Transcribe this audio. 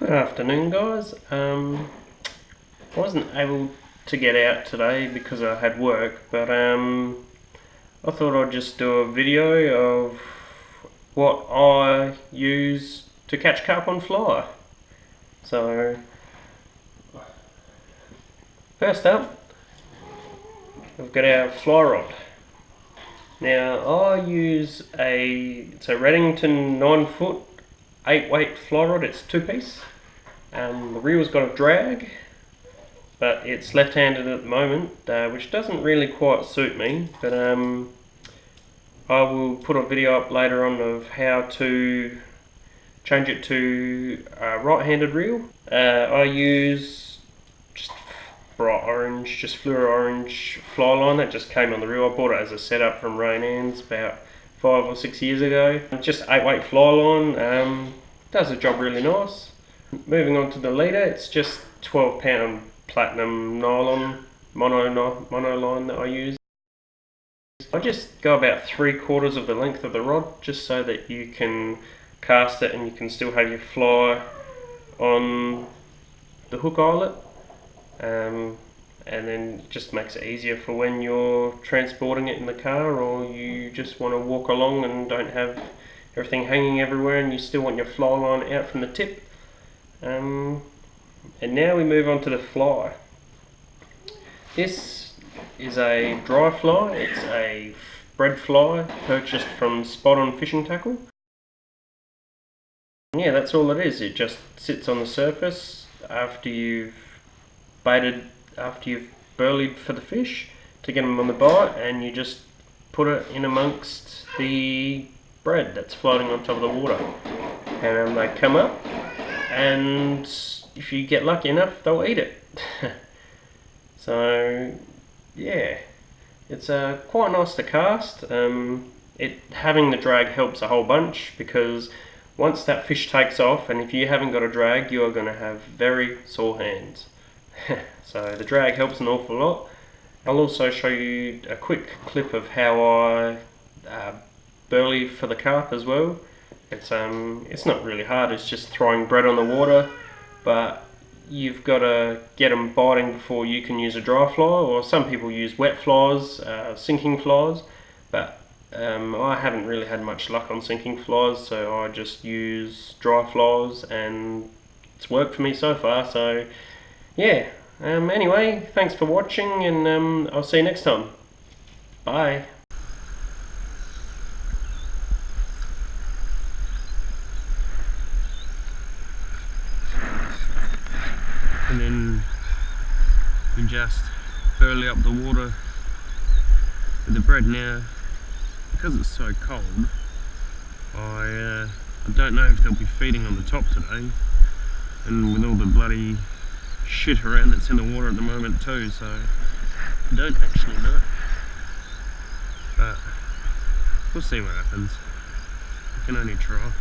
Good afternoon, guys. I wasn't able to get out today because I had work, but I thought I'd just do a video of what I use to catch carp on fly. So, first up, we've got our fly rod. Now, I use it's a Reddington 9-foot 8-weight fly rod. It's 2-piece. The reel's got a drag, but it's left-handed at the moment, which doesn't really quite suit me, but I will put a video up later on of how to change it to a right-handed reel. I use just bright orange, just fluoro orange fly line that just came on the reel. I bought it as a setup from Rain Ann's about 5 or 6 years ago. Just 8-weight fly line, does the job really nice. Moving on to the leader, it's just 12-pound platinum nylon mono line that I use. I just go about 3/4 of the length of the rod, just so that you can cast it and you can still have your fly on the hook eyelet, and then it just makes it easier for when you're transporting it in the car, or you just want to walk along and don't have everything hanging everywhere and you still want your fly line out from the tip. And now we move on to the fly. This is a dry fly. It's a bread fly purchased from Spot On Fishing Tackle. Yeah, that's all it is. It just sits on the surface after you've burleyed for the fish to get them on the bite, and you just put it in amongst the bread that's floating on top of the water, and they come up, and if you get lucky enough, they'll eat it. So yeah, it's quite nice to cast. Having the drag helps a whole bunch, because once that fish takes off, and if you haven't got a drag, you are going to have very sore hands. So the drag helps an awful lot. I'll also show you a quick clip of how I burley for the carp as well. It's not really hard, it's just throwing bread on the water, but you've got to get them biting before you can use a dry fly, or some people use wet flies, sinking flies, but I haven't really had much luck on sinking flies, so I just use dry flies, and it's worked for me so far. So yeah, anyway, thanks for watching, and I'll see you next time. Bye. And then we just burley up the water with the bread. Now, because it's so cold, I don't know if they'll be feeding on the top today, and with all the bloody shit around that's in the water at the moment too, so I don't actually know, but we'll see what happens. We can only try.